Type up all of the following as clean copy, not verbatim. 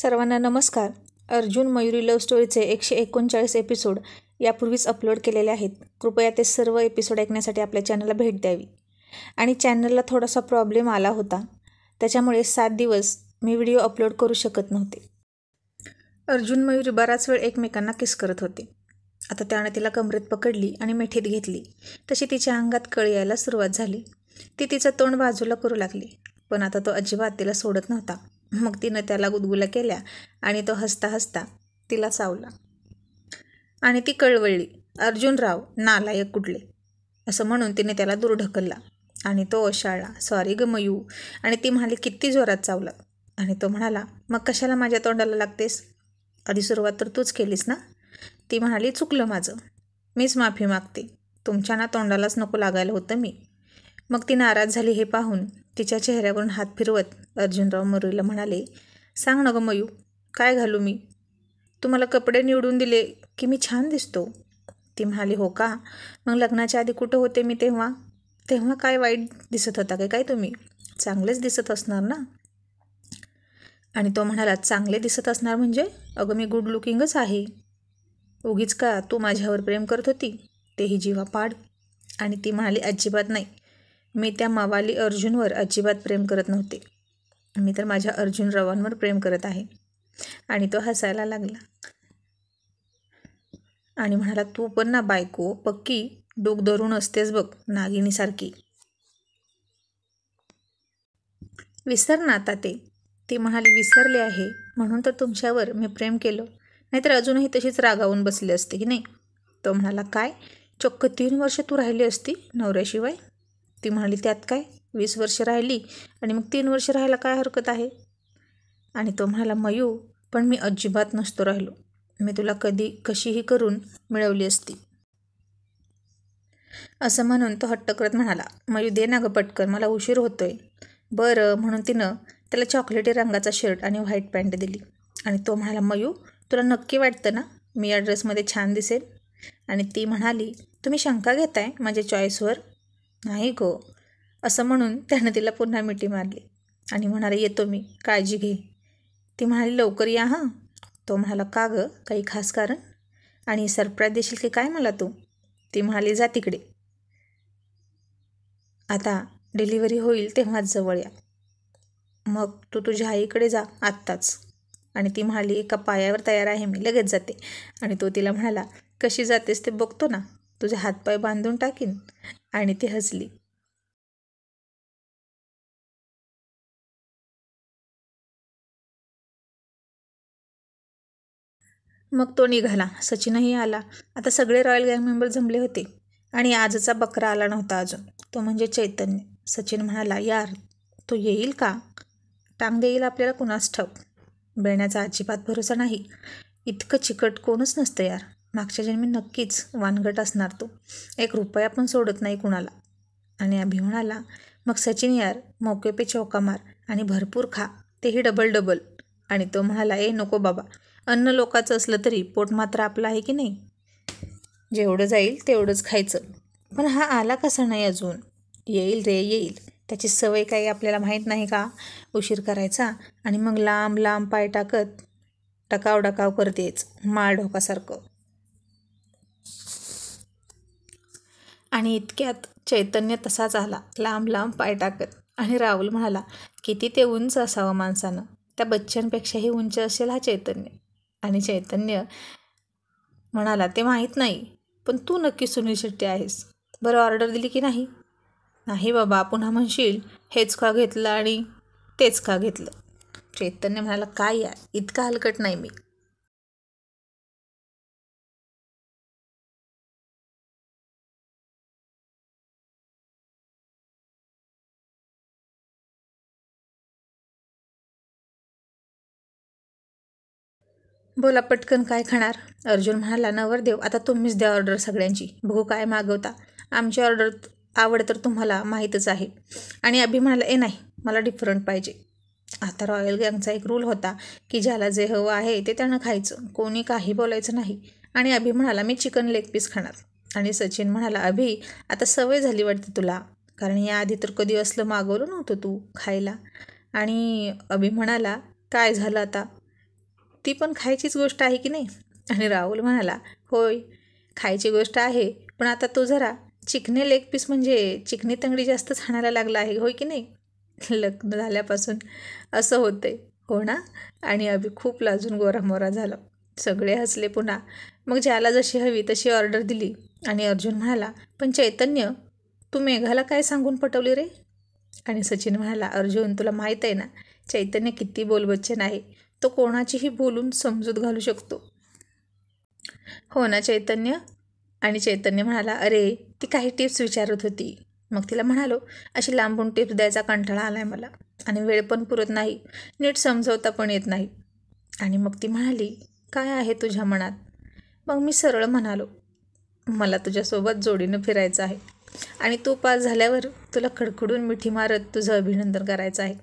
सर्वांना नमस्कार. Arjun Mayuri love स्टोरीचे 139 episode यापूर्वीच अपलोड केलेले आहेत. कृपया ते सर्व एपिसोड ऐकण्यासाठी आपल्या चॅनलला भेट द्यावी. आणि चॅनलला थोडासा प्रॉब्लेम आला होता, त्याच्यामुळे 7 दिवस मी व्हिडिओ अपलोड करू शकत नव्हते. अर्जुन मयुरी बराच वेळ एकमेकांना किस करत होते. आता त्याने तिला कमरेत पकडली आणि मिठीत घेतली. तशी तिच्या अंगात कळ यायला सुरुवात झाली. ती तिचं तोंड बाजूला करू लागली, पण आता तो अजिबात तिला सोडत नव्हता. मग तिनं त्याला गुदगुल्या केल्या आणि तो हसता हसता तिला चावला आणि ती कळवळली. अर्जुनराव, नालायक कुठले, असं म्हणून तिने त्याला दूर ढकलला आणि तो ओशाळला. सॉरी ग मयू. आणि ती म्हणाली, किती जोरात चावला. आणि तो म्हणाला, मग कशाला माझ्या तोंडाला लागतेस, आधी सुरुवात तर तूच केलीस ना. ती म्हणाली, चुकलं माझं, मीच माफी मागते, तुमच्या ना तोंडालाच नको लागायला होतं मी. मग ती नाराज झाली हे पाहून तिच्या चेहऱ्यावरून हात फिरवत अर्जुनराव मयुरीला म्हणाले, सांग ना गं मयू, काय घालू मी, तुम्हाला कपडे निवडून दिले की मी छान दिसतो. ती म्हणाली, हो का, मग लग्नाच्या आधी कुठं होते मी तेव्हा काय वाईट दिसत होता काय तुम्ही, चांगलेच दिसत असणार ना. आणि तो म्हणाला, चांगले दिसत असणार म्हणजे, अगं मी गुड लुकिंगच आहे. उगीच का तू माझ्यावर प्रेम करत होती, तेही जीवापाड. आणि ती म्हणाली, अजिबात नाही, मी त्या मवाली अर्जुनवर अजिबात प्रेम करत नव्हते, मी तर माझ्या अर्जुनरावांवर प्रेम करत आहे. आणि तो हसायला लागला आणि म्हणाला, तू पण ना बायको पक्की डोक धरून असतेस बघ, नागिनीसारखी. विसर ना आता ते. ती म्हणाली, विसरले आहे म्हणून तर तुमच्यावर मी प्रेम केलं, नाहीतर अजूनही तशीच रागावून बसली असते की नाही. तो म्हणाला, काय चक्क 3 वर्ष तू राहिली असती नवऱ्याशिवाय. ती म्हणाली, त्यात काय, 20 वर्ष राहिली आणि मग 3 वर्ष राहायला काय हरकत आहे. आणि तो म्हणाला, मयू, पण मी अजिबात नसतो राहिलो, मी तुला कशीही करून मिळवली असती. असं म्हणून तो हट्ट करत म्हणाला, मयू दे ना गं पटकन, मला उशीर होतोय. बरं म्हणून तिनं त्याला चॉकलेटी रंगाचा शर्ट आणि व्हाईट पॅन्ट दिली. आणि तो म्हणाला, मयू तुला नक्की वाटतं ना मी या ड्रेसमध्ये छान दिसेल. आणि ती म्हणाली, तुम्ही शंका घेताय माझ्या चॉईसवर. नाही गो. असं म्हणून त्यानं तिला पुन्हा मिठी मारली आणि म्हणाले, येतो मी, काळजी घे. ती म्हणाली, लवकर या हां. तो म्हणाला, का गं, काही खास कारण, आणि सरप्राईज देशील की काय मला तू. ती म्हणाली, जा तिकडे, आता डिलिव्हरी होईल तेव्हाच जवळ या, मग तू तुझ्या आईकडे जा आत्ताच. आणि ती म्हणाली, एका पायावर तयार आहे मी, लगेच जाते. आणि तो तिला म्हणाला, कशी जातेस ते बघतो ना, तुझे हातपाय बांधून टाकीन. आणि ती हसली. मग तो निघाला. सचिनही आला. आता सगळे रॉयल गँग मेंबर जमले होते आणि आजचा बकरा आला नव्हता अजून, तो म्हणजे चैतन्य. सचिन म्हणाला, यार तो येईल का, टांग देईल आपल्याला कुणास ठाऊक. बेण्याचा अजिबात भरोसा नाही, इतकं चिकट कोणच नसतं यार. मागच्या जन्मी नक्कीच वानगट असणार तो, 1 रुपया पण सोडत नाही कुणाला. आणि अभि म्हणाला, मग सचिन यार, मौके पे चौका मार आणि भरपूर खा, तेही डबल डबल. आणि तो म्हणाला, नको बाबा, अन्न लोकाचं असलं तरी पोट मात्र आपलं आहे की नाही, जेवढं जाईल तेवढंच खायचं. पण हा आला कसा नाही अजून. येईल रे येईल, त्याची सवय काही आपल्याला माहीत नाही का, उशीर करायचा आणि मग लांब लांब पाय टाकत टकाव डकाव करतेच माळ ढोकासारखं. आणि इतक्यात चैतन्य तसाच आला, लांब लांब पाय टाकत. आणि राहुल म्हणाला, किती ते उंच असावं माणसानं, त्या बच्चनपेक्षाही उंच असेल हा चैतन्य. आणि चैतन्य म्हणाला, ते माहीत नाही, पण तू नक्की सुनील शेट्टी आहेस. बरं ऑर्डर दिली की नाही. नाही बाबा, पुन्हा म्हणशील हेच का घेतलं आणि तेच का घेतलं. चैतन्य म्हणाला, काय यार, इतका हलकट नाही मी. बोला पटकन, काय खाणार. अर्जुन म्हणाला, नवरदेव आता तुम्हीच द्या ऑर्डर सगळ्यांची, बघू काय मागवता, आमची ऑर्डर आवड तर तुम्हाला माहीतच आहे. आणि अभि म्हणाला, नाही, मला डिफरंट पाहिजे. आता रॉयल गँगचा एक रूल होता की ज्याला जे हवं आहे ते त्यानं खायचं, कोणी काही बोलायचं नाही. आणि अभि म्हणाला, मी चिकन लेग पीस खाणार. आणि सचिन म्हणाला, अभि आता सवय झाली वाटते तुला, कारण याआधी तर कधी असलं मागवलं नव्हतं तू खायला. आणि अभि म्हणाला, काय झालं आता, ती पण खायचीच गोष्ट आहे की नाही. आणि राहुल म्हणाला, होय खायची गोष्ट आहे, पण आता तो जरा चिकने लेग पीस म्हणजे चिकनी तंगडी जास्त खाण्याला लागला आहे, होय की नाही. लग्न झाल्यापासून असं होतंय, हो ना. आणि अभि खूप लाजून गोरामोरा झाला. सगळे हसले पुन्हा. मग ज्याला जशी हवी तशी ऑर्डर दिली. आणि अर्जुन म्हणाला, पण चैतन्य, तू मेघाला काय सांगून पटवली रे. आणि सचिन म्हणाला, अर्जुन तुला माहीत आहे ना चैतन्य किती बोलबच्चन आहे. तो कोणाचीही बोलून समजूत घालू शकतो. हो ना चैतन्य. आणि चैतन्य म्हणाला, अरे ती काही टिप्स विचारत होती. मग तिला म्हणालो, अशी लांबून टिप्स द्यायचा कंटाळा आलाय मला, आणि वेळ पण पुरत नाही, नीट समजवता पण येत नाही. आणि मग ती म्हणाली, काय आहे तुझ्या मनात. मग मी सरळ म्हणालो, मला तुझ्यासोबत जोडीनं फिरायचं आहे, आणि तू पास झाल्यावर तुला खडखडून मिठी मारत तुझं अभिनंदन करायचं आहे.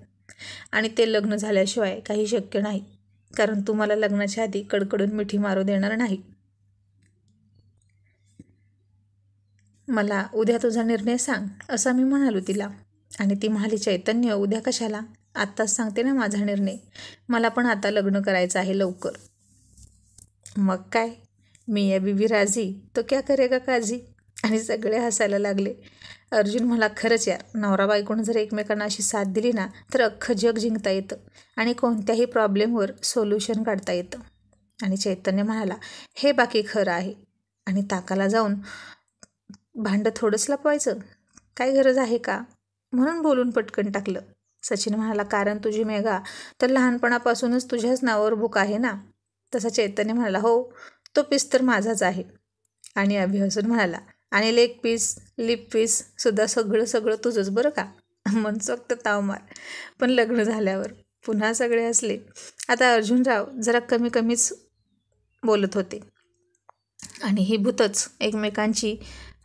आणि ते लग्न झाल्याशिवाय काही शक्य नाही, कारण तू मला लग्नाच्या आधी कडकडून मिठी मारू देणार नाही. मला उद्या तुझा निर्णय सांग, असं मी म्हणालो तिला. आणि ती म्हणाली, चैतन्य उद्या कशाला, आत्ताच सांगते ना माझा निर्णय. मला पण आता लग्न करायचं आहे लवकर. मग काय, मियाँ बीवी राजी तो क्या करेगा काजी. आणि सगळे हसायला लागले. अर्जुन मला, खरंच यार, नवरा बायकोनं जर एकमेकांना अशी साथ दिली ना तर अख्खं जग जिंकता येतं आणि कोणत्याही प्रॉब्लेमवर सोल्युशन काढता येतं. आणि चैतन्य म्हणाला, हे बाकी खरं आहे. आणि ताकाला जाऊन भांडं थोडंच लपवायचं, काय गरज आहे का. म्हणून बोलून पटकन टाकलं. सचिन म्हणाला, कारण तुझी मेघा तर लहानपणापासूनच तुझ्याच नावावर बुक आहे ना. तसा चैतन्य म्हणाला, हो तो पीस तर माझाच आहे. आणि अभि हसून म्हणाला, आणि लेग पीस लिप पीस सुद्धा सगळं सगळं तुझंच बरं का. मनसोक्त ताव मार. पण लग्न झाल्यावर पुन्हा सगळे हसले. आता अर्जुनराव जरा कमी कमीच बोलत होते, आणि ही भूतच एकमेकांची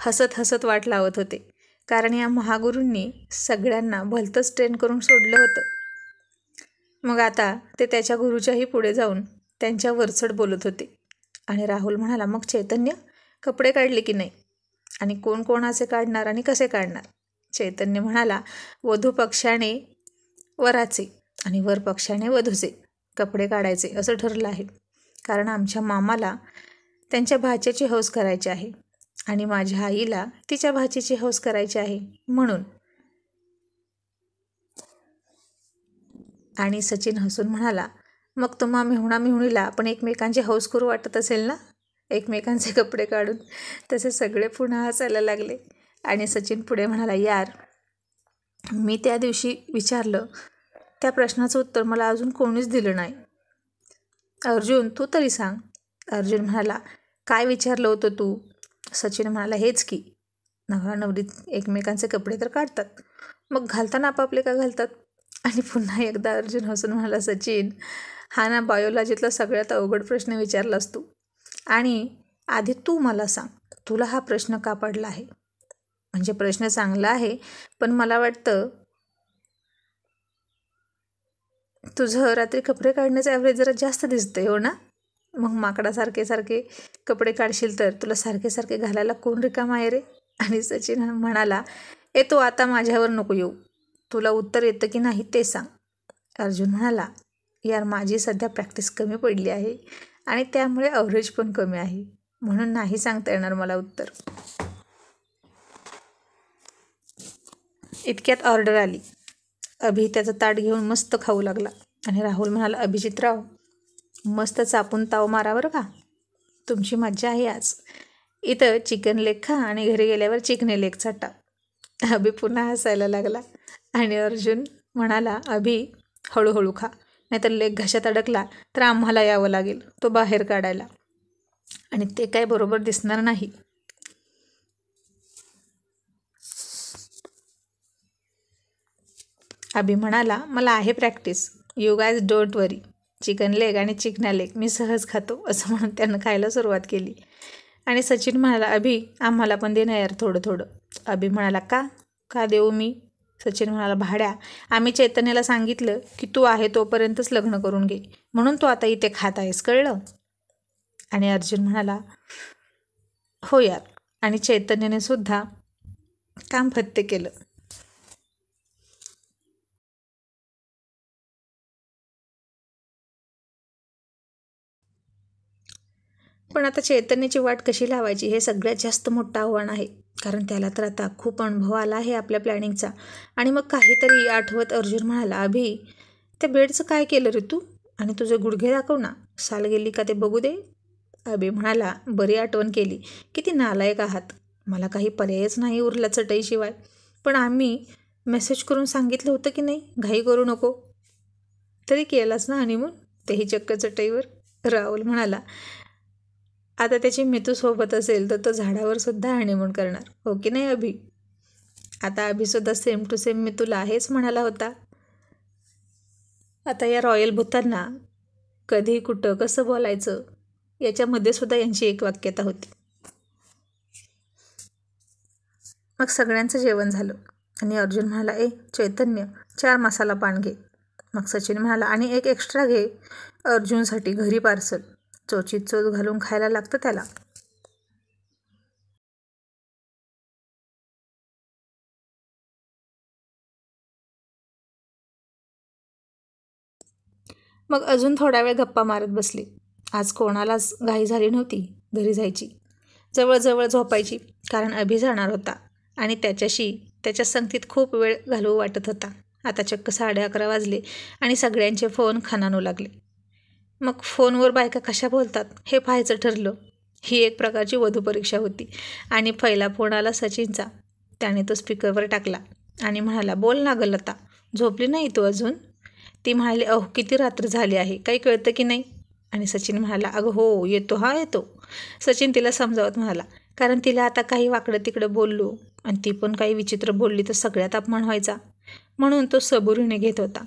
हसत हसत वाट लावत होते, कारण या महागुरूंनी सगळ्यांना भलतंच ट्रेन करून सोडलं होतं. मग आता ते त्याच्या गुरुच्याही पुढे जाऊन त्यांच्या वरचढ बोलत होते. आणि राहुल म्हणाला, मग चैतन्य कपडे काढले की नाही, आणि कोण कोणाचे काढणार आणि कसे काढणार. चैतन्य म्हणाला, वधू पक्षाने वराचे आणि वर पक्षाने वधूचे कपडे काढायचे असं ठरलं आहे, कारण आमच्या मामाला त्यांच्या भाच्याची हौस करायची आहे, आणि माझ्या आईला तिच्या भाचीची हौस करायची आहे म्हणून. आणि सचिन हसून म्हणाला, मग तुम्हा मेहुणा मेहुणीला पण एकमेकांची हौस करू वाटत असेल ना, एकमेकांचे कपडे काढून. तसे सगळे पुन्हा हसायला लागले. आणि सचिन पुढे म्हणाला, यार मी त्या दिवशी विचारलं त्या प्रश्नाचं उत्तर मला अजून कोणीच दिलं नाही. अर्जुन तू तरी सांग. अर्जुन म्हणाला, काय विचारलं होतं तू. सचिन म्हणाला, हेच की नवरा नवरी एकमेकांचे कपडे तर काढतात, मग घालताना आपापले का घालतात. आणि पुन्हा एकदा अर्जुन हसून म्हणाला, सचिन हा ना बायोलॉजीतला सगळ्यात अवघड प्रश्न विचारलास तू. आणि आधी तू मला सांग, तुला हा प्रश्न का पडला आहे. म्हणजे प्रश्न चांगला आहे, पण मला वाटतं तुझं रात्री कपडे काढण्याचं ॲव्हरेज जरा जास्त दिसतंय, हो ना. मग माकडासारखे सारखे कपडे काढशील तर तुला सारखे सारखे घालायला कोण रिकामा आहे रे. आणि सचिन म्हणाला, तो आता माझ्यावर नको येऊ, तुला उत्तर येतं की नाही ते सांग. अर्जुन म्हणाला, यार माझी सध्या प्रॅक्टिस कमी पडली आहे, आणि त्यामुळे ॲव्हरेज पण कमी आहे, म्हणून नाही सांगता येणार मला उत्तर. इतक्यात ऑर्डर आली. अभि त्याचं ताट घेऊन मस्त खाऊ लागला. आणि राहुल म्हणाला, अभिजितराव मस्त चापून ताव मारा बरं का, तुमची मज्जा आहे आज. इथं चिकन लेग खा आणि घरी गेल्यावर चिकने लेग चाटा. अभि पुन्हा हसायला लागला. आणि अर्जुन म्हणाला, अभि हळूहळू खा, नाहीतर लेग घशात अडकला तर आम्हाला यावं लागेल तो बाहेर काढायला, आणि ते काय बरोबर दिसणार नाही. अभि म्हणाला, मला आहे practice, you guys don't worry, chicken leg आणि चिकना लेग मी सहज खातो, असं म्हणून त्यानं खायला सुरुवात केली. आणि सचिन म्हणाला, अभि आम्हाला पण दे ना यार थोडं थोडं. अभि म्हणाला, का का देऊ मी. सचिन म्हणाला, भाड्या आम्ही चैतन्याला सांगितलं की तू आहे तोपर्यंतच लग्न करून घे, म्हणून तू आता इथे खात आहेस, कळलं. आणि अर्जुन म्हणाला, हो यार. आणि चैतन्याने सुद्धा काम फत्ते केलं. पण आता चैतन्याची वाट कशी लावायची हे सगळ्यात जास्त मोठं आव्हान आहे. कारण त्याला तर आता खूप अनुभव आला आहे आपल्या प्लॅनिंगचा. आणि मग काहीतरी आठवत अर्जुन म्हणाला, अभि, त्या बेडचं काय केलं रे तू? आणि तुझे गुडघे दाखव ना, साल गेली का ते बघू दे. अभि म्हणाला, बरी आठवण केली. किती नालायक आहात. मला काही पर्यायच नाही उरला चटईशिवाय. पण आम्ही मेसेज करून सांगितलं होतं की नाही, घाई करू नको. तरी केलास ना हनीमून, तेही चक्क चटईवर. राहुल म्हणाला, आता त्याची मितू सोबत असेल तर तो झाडावर सुद्धा हनीमून करणार, हो की नाही अभि? आता अभिसुद्धा सेम टू सेम मितूला हेच म्हणाला होता. आता या रॉयल भूतांना कधी कुठं कसं बोलायचं याच्यामध्ये सुद्धा यांची एक वाक्यता होती. मग सगळ्यांचं जेवण झालं आणि अर्जुन म्हणाला, चैतन्य, 4 मसाला पान घे. मग सचिन म्हणाला, आणि एक एक्स्ट्रा घे अर्जुनसाठी घरी पार्सल. चोचीत चोच घालून खायला लागतं त्याला. मग अजून थोडा वेळ गप्पा मारत बसले. आज कोणालाच घाई झाली नव्हती घरी जायची. जवळजवळ झोपायची, कारण अभि जाणार होता आणि त्याच्या संगतीत खूप वेळ घालवू वाटत होता. आता चक्क 11:30 वाजले आणि सगळ्यांचे फोन खणानू लागले. मग फोनवर बायका कशा बोलतात हे पाहायचं ठरलं. ही एक प्रकारची वधूपरीक्षा होती. आणि पहिला फोन आला सचिनचा. त्याने तो स्पीकरवर टाकला आणि म्हणाला, बोल ना ग लता, झोपली नाही तू अजून? ती म्हणाली, अहो किती रात्र झाली आहे, काही कळतं की नाही? आणि सचिन म्हणाला, अगं हो, येतो, हा येतो. सचिन तिला समजावत म्हणाला, कारण तिला आता काही वाकडं तिकडं बोललो आणि ती पण काही विचित्र बोलली तर सगळ्यात अपमान व्हायचा. म्हणून तो सबुरीने घेत होता.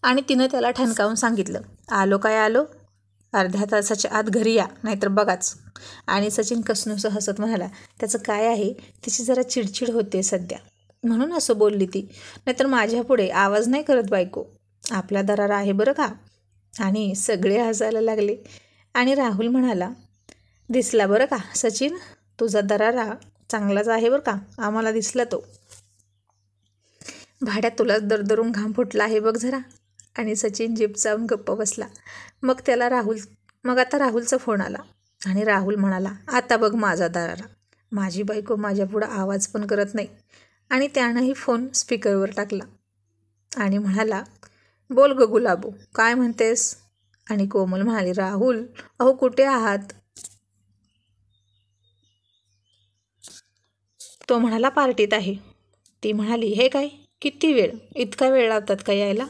आणि तिनं त्याला ठणकावून सांगितलं, आलो काय आलो, अर्ध्या तासाच्या आत घरी या, नाहीतर बघाच. आणि सचिन कसनूसं हसत म्हणाला, त्याचं काय आहे, तिची जरा चिडचिड होते सध्या, म्हणून असं बोलली ती, नाहीतर माझ्या पुढे आवाज नाही करत बायको. आपला दरारा आहे बरं का. आणि सगळे हसायला लागले. आणि राहुल म्हणाला, दिसला बरं का सचिन, तुझा दरारा चांगलाच आहे बरं का, आम्हाला दिसला तो. भाड्यात तुलाच दरदरून घाम फुटला आहे बघ जरा. आणि सचिन जीप चावून गप्प बसला. मग आता राहुलचा फोन आला आणि राहुल म्हणाला, आता बघ माझा दरारा, माझी बायको माझ्या पुढं आवाज पण करत नाही. आणि त्यानंही फोन स्पीकरवर टाकला आणि म्हणाला, बोल ग गुलाबो, काय म्हणतेस? आणि कोमल म्हणाली, राहुल, अहो कुठे आहात? तो म्हणाला, पार्टीत आहे. ती म्हणाली, हे काय, किती वेळ, इतका वेळ लावतात का यायला?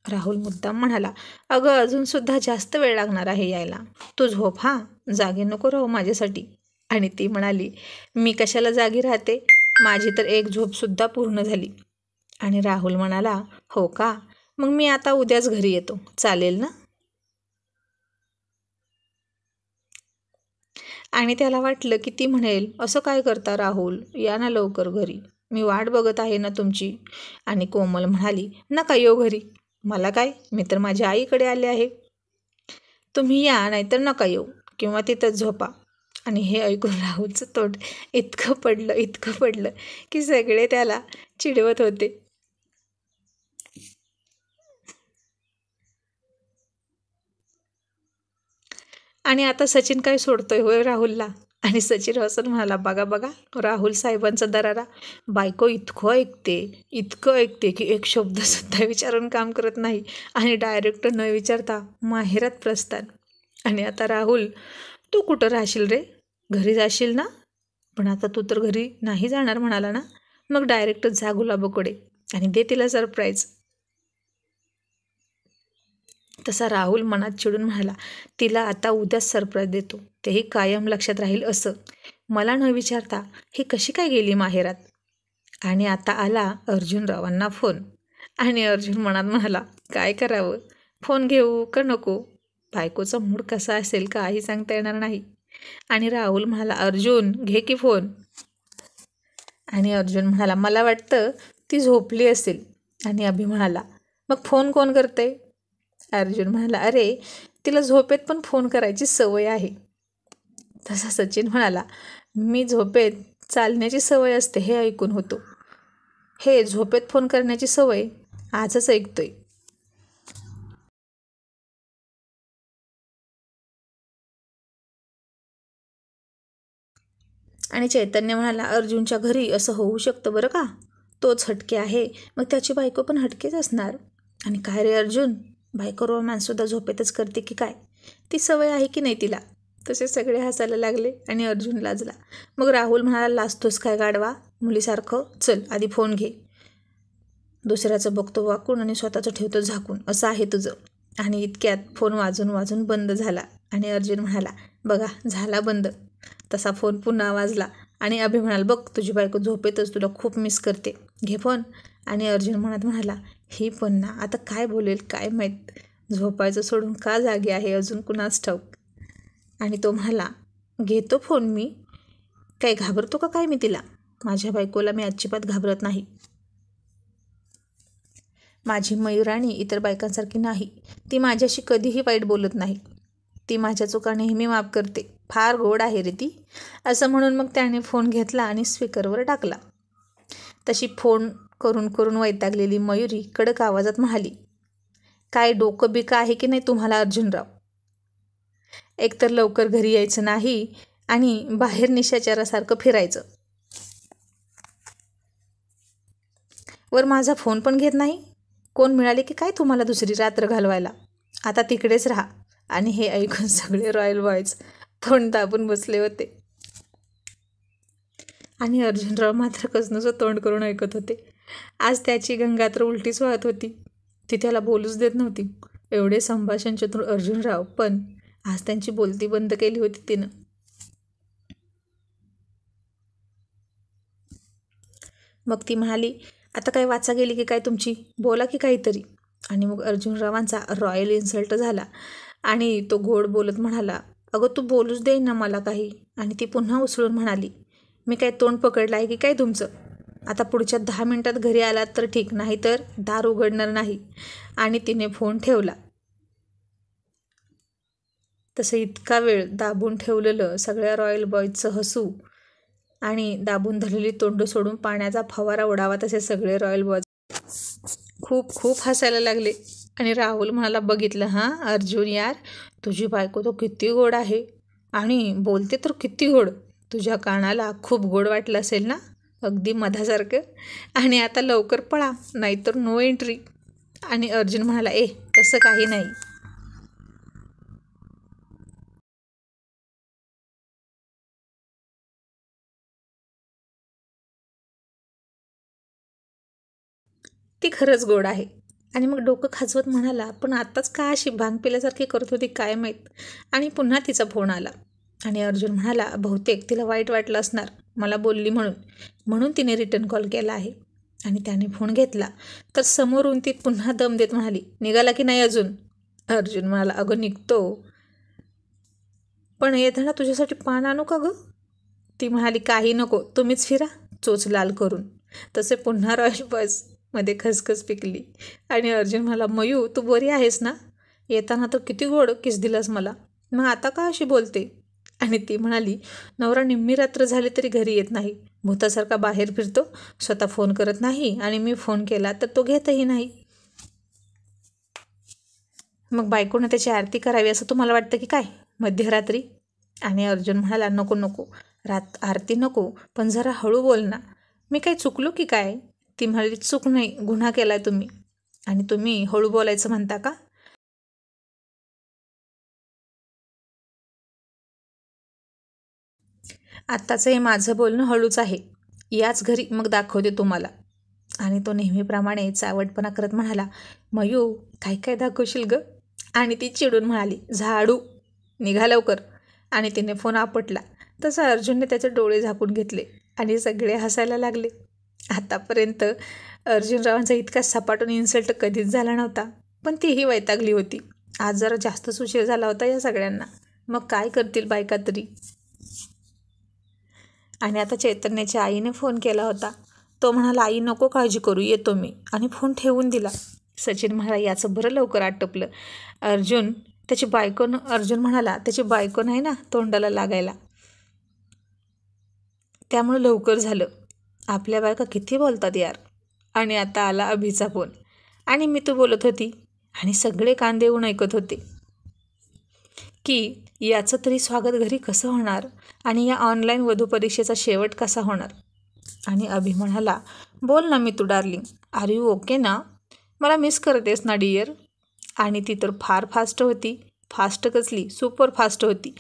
राहुल मुद्दाम म्हणाला, अगं अजूनसुद्धा जास्त वेळ लागणार आहे यायला, तू झोप हां, जागी नको राहू माझ्यासाठी. आणि ती म्हणाली, मी कशाला जागी राहते, माझी तर एक झोपसुद्धा पूर्ण झाली. आणि राहुल म्हणाला, हो का, मग मी आता उद्याच घरी येतो, चालेल ना? आणि त्याला वाटलं की ती म्हणेल, असं काय करता राहुल, या ना लवकर घरी, मी वाट बघत आहे ना तुमची. आणि कोमल म्हणाली, नका येऊ घरी, मला काय, मी तर माझ्या आईकडे आले आहे. तुम्ही या नाहीतर नका येऊ, किंवा तिथंच झोपा. आणि हे ऐकून राहुलचं तोंड इतकं पडलं की सगळे त्याला चिडवत होते. आणि आता सचिन काय सोडतोय होय राहुलला? आणि सचिन हसून म्हणाला, बघा बघा राहुल साहेबांचा दरारा, बायको इतकं ऐकते की एक शब्दसुद्धा विचारून काम करत नाही आणि डायरेक्ट न विचारता माहेरात प्रस्थान. आणि आता राहुल, तू कुठं राहशील रे, घरी जाशील ना? पण आता तू तर घरी नाही जाणार म्हणाला ना, मग डायरेक्ट जा गुलाबाकडे आणि दे तिला सरप्राईज. तसा राहुल मनात चिडून म्हणाला, तिला आता उद्याच सरप्राईज देतो, तेही कायम लक्षात राहील असं. मला न विचारता ही कशी काय गेली माहेरात? आणि आता आला अर्जुनरावांना फोन. आणि अर्जुन मनात म्हणाला, काय करावं, फोन घेऊ का नको? बायकोचा मूड कसा असेल काही सांगता येणार नाही. आणि राहुल म्हणाला, अर्जुन घे की फोन. आणि अर्जुन म्हणाला, मला वाटतं ती झोपली असेल. आणि अभि म्हणाला, मग फोन कोण करते? अर्जुन म्हणाला, अरे तिला झोपेत पण फोन करायची सवय आहे. तसा सचिन म्हणाला, मी झोपेत चालण्याची सवय असते हे ऐकून होतो, हे झोपेत फोन करण्याची सवय आजच ऐकतोय. आणि चैतन्य म्हणाला, अर्जुनच्या घरी असं होऊ शकतं बरं का, तोच हटके आहे, मग त्याची बायको पण हटकेच असणार. आणि काय रे अर्जुन, बायको रोमॅन्ससुद्धा झोपेतच करते की काय, ती सवय आहे की नाही तिला. तसे सगळे हसायला लागले आणि अर्जुन लाजला. मग राहुल म्हणाला, लाजतोस काय गाडवा मुलीसारखं, चल आधी फोन घे. दुसऱ्याचं बघतो वाकून आणि स्वतःचं ठेवतो झाकून, असं आहे तुझं. आणि इतक्यात फोन वाजून वाजून बंद झाला आणि अर्जुन म्हणाला, बघा झाला बंद. तसा फोन पुन्हा वाजला आणि अभि म्हणाला, बघ तुझी बायको झोपेतच तुला खूप मिस करते, घे फोन. आणि अर्जुन मनात म्हणाला, ही पण ना आता काय बोलेल काय माहीत, झोपायचं सोडून का जागे आहे अजून कुणाच ठाऊक. आणि तो म्हणाला, घेतो फोन मी, काय घाबरतो का काय मी तिला, माझ्या बायकोला मी अजिबात घाबरत नाही. माझी मयुराणी इतर बायकांसारखी नाही, ती माझ्याशी कधीही वाईट बोलत नाही, ती माझ्या चुका नेहमी माफ करते, फार गोड आहे रे ती. असं म्हणून मग त्याने फोन घेतला आणि स्पीकरवर टाकला. तशी फोन करून करून वैतागलेली मयुरी कडक आवाजात म्हणाली, काय डोकं बिका आहे की नाही तुम्हाला अर्जुनराव, एकतर लवकर घरी यायचं नाही आणि बाहेर निशाचरासारखं फिरायचं, वर माझा फोन पण घेत नाही. कोण मिळाले की काय तुम्हाला दुसरी रात्र घालवायला, आता तिकडेच राहा. आणि हे ऐकून सगळे रॉयल बॉयज तोंड दाबून बसले होते आणि अर्जुनराव मात्र कसनंसं तोंड करून ऐकत होते. आज त्याची गंगा तर उलटीच वाहत होती, ती त्याला बोलूच देत नव्हती. एवढे संभाषण चतुर अर्जुनराव, पण आज त्यांची बोलती बंद केली होती तिनं. मग ती म्हणाली, आता काय वाचा गेली की काय तुमची, बोला की काहीतरी. आणि मग अर्जुनरावांचा रॉयल इन्सल्ट झाला आणि तो गोड बोलत म्हणाला, अगं तू बोलूच दे ना मला काही. आणि ती पुन्हा उसळून म्हणाली, मी काय तोंड पकडलं आहे की काय तुमचं, आता पुढच्या 10 मिनिटात घरी आलात तर ठीक, नाही तर दार उघडणार नाही. आणि तिने फोन ठेवला. तसं इतका वेळ दाबून ठेवलेलं सगळ्या रॉयल बॉयजचं हसू आणि दाबून धरलेली तोंड सोडून पाण्याचा फवारा उडावा तसे सगळे रॉयल बॉयज खूप खूप हसायला लागले. आणि राहुल म्हणाला, बघितलं हां अर्जुन यार, तुझी बायको तो किती गोड आहे आणि बोलते तर किती गोड, तुझ्या कानाला खूप गोड वाटलं असेल ना, अगदी मधासारखं. आणि आता लवकर पळा नाहीतर नो एंट्री. आणि अर्जुन म्हणाला, तसं काही नाही. ती खरंच गोड आहे. आणि मग डोकं खाजवत म्हणाला, पण आत्ताच का अशी भांग पिल्यासारखी करत होती काय माहीत. आणि पुन्हा तिचा फोन आला आणि अर्जुन म्हणाला, बहुतेक तिला वाईट वाटलं असणार मला बोलली म्हणून तिने रिटर्न कॉल केला आहे. आणि त्याने फोन घेतला तर समोरून ती पुन्हा दम देत म्हणाली, निघाला की नाही अजून. अर्जुन म्हणाला, अगं निघतो, पण येताना तुझ्यासाठी पान आणू का गं. ती म्हणाली, काही नको, तुम्हीच फिरा चोच लाल करून. तसे पुन्हा रॉयल बॉयज मध्ये खसखस पिकली. आणि अर्जुन म्हणाला, मयू तू बरी आहेस ना, येताना तर किती गोड किस दिलास मला, मग आता का अशी बोलते. आणि ती म्हणाली, नवरा निम्मी रात्र झाली तरी घरी येत नाही, भूतासारखा बाहेर फिरतो, स्वतः फोन करत नाही आणि मी फोन केला तर तो घेतही नाही. मग बायकोनं त्याची आरती करावी असं तुम्हाला वाटतं की काय मध्यरात्री. आणि अर्जुन म्हणाला, नको नको, आरती नको, पण जरा हळू बोल ना, मी काय चुकलो की काय. ती म्हणाली, चूक नाही, गुन्हा केलाय तुम्ही, आणि तुम्ही हळू बोलायचं म्हणता का. आत्ताचं हे माझं बोलणं हळूच आहे, याच घरी मग दाखवते तुम्हाला. आणि तो नेहमीप्रमाणे चावटपणा करत म्हणाला, मयू काय काय दाखवशील ग. आणि ती चिडून म्हणाली, झाडू, निघा लवकर. आणि तिने फोन आपटला. तसं अर्जुनने त्याचे डोळे झाकून घेतले आणि सगळे हसायला लागले. आतापर्यंत अर्जुनरावांचा इतका सपाटून इन्सल्ट कधीच झाला नव्हता, पण तीही वैतागली होती. आज जरा जास्तच उशीर झाला होता या सगळ्यांना, मग काय करतील बायका तरी. आणि आता चैतन्याच्या आईने फोन केला होता. तो म्हणाला, आई नको काळजी करू, येतो मी. आणि फोन ठेवून दिला. सचिन म्हणाला, याचं बरं लवकर आटपलं. अर्जुन म्हणाला, त्याची बायको नाही ना तोंडाला लागायला, त्यामुळे लवकर झालं. आपल्या बायका किती बोलतात यार. आणि आता आला अभिचा फोन आणि मी तू बोलत होती आणि सगळे कान देऊन ऐकत होते की याचं तरी स्वागत घरी कसं होणार आणि या ऑनलाईन वधू परीक्षेचा शेवट कसा होणार. आणि अभि म्हणाला, बोल ना मी तू डार्लिंग, आर यू ओके ना, मला मिस करतेस ना डिअर. आणि ती तर फार फास्ट होती, फास्ट कसली सुपर फास्ट होती.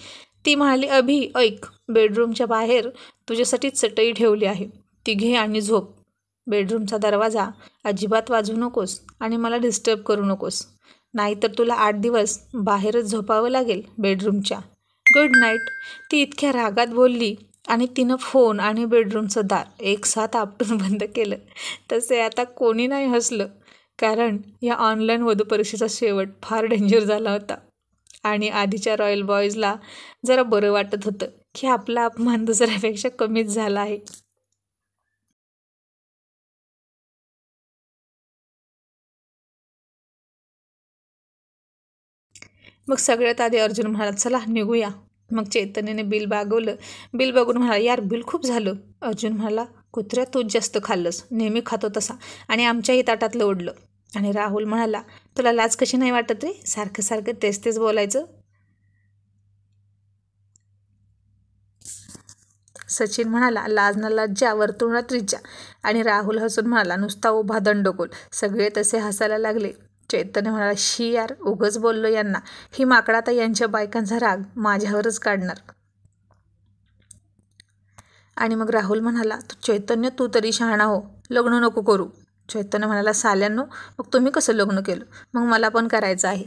ती म्हणाली, अभि ऐक, बेडरूमच्या बाहेर तुझ्यासाठी चटई ठेवली आहे, ती घे आणि झोप. बेडरूमचा दरवाजा अजिबात वाजवू नकोस आणि मला डिस्टर्ब करू नकोस, नाहीतर तुला 8 दिवस बाहेरच झोपावं लागेल बेडरूमच्या. Good night. ती इतक्या रागात बोलली आणि तिनं फोन आणि बेडरूमचं दार एकसाथ आपटून बंद केलं. तसे आता कोणी नाही हसलं, कारण या ऑनलाईन वधू परीक्षेचा शेवट फार डेंजर झाला होता. आणि आधीच्या रॉयल बॉयजला जरा बरं वाटत होतं की आपला अपमान दुसऱ्यापेक्षा कमीच झाला आहे. मग सगळ्यात आधी अर्जुन म्हणाला, चला निघूया. मग चैतन्याने बिल मागवलं. बिल बघून म्हणाला, यार बिल खूप झालं. अर्जुन म्हणाला, कुत्र्या तूच जास्त खाल्लंस, नेहमी खातो तसा, आणि आमच्याही ताटातलं ओढलं. आणि राहुल म्हणाला, तुला लाज कशी नाही वाटत रे, सारखं सारखं तेच तेच बोलायचं. सचिन म्हणाला, लाज ना लज्जा वर्तुळात त्रिज्या. आणि राहुल हसून म्हणाला, नुसता उभा दंडगोल. सगळे तसे हसायला लागले. चैतन्य म्हणाला, शी यार, उगच बोललो यांना, ही माकडा आता यांच्या बायकांचा राग माझ्यावरच काढणार. आणि मग राहुल म्हणाला, चैतन्य तू तरी शहाणा हो, लग्न नको करू. चैतन्य म्हणाला, साल्यांनो, मग तुम्ही कसं लग्न केलं, मग मला पण करायचं आहे.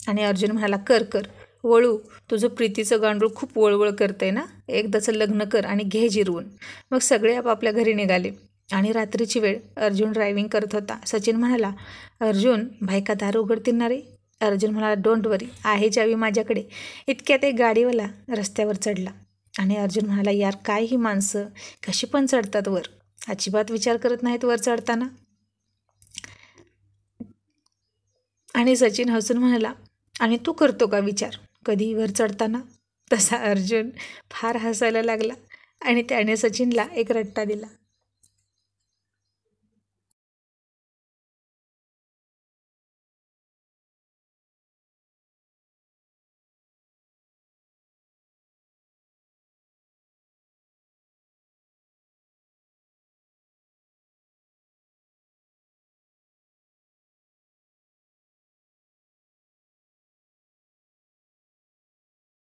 आणि अर्जुन म्हणाला, कर कर वळू, तुझं प्रीतीचं गांडूळ खूप वळवळ करतंय ना, एकदाचं लग्न कर आणि घे जिरवून. मग सगळे आपापल्या घरी निघाले. आणि रात्रीची वेळ, अर्जुन ड्रायव्हिंग करत होता. सचिन म्हणाला, अर्जुन भाई का दार उघडतील ना रे. अर्जुन म्हणाला, डोंट वरी, आहे चावी माझ्याकडे. इतक्यात एक गाडीवाला रस्त्यावर चढला. आणि अर्जुन म्हणाला, यार काय ही माणसं कशी पण चढतात वर, अजिबात विचार करत नाहीत वर चढताना. आणि सचिन हसून म्हणाला, आणि तू करतो का विचार कधी वर चढताना. तसा अर्जुन फार हसायला लागला आणि त्याने सचिनला एक रट्टा दिला.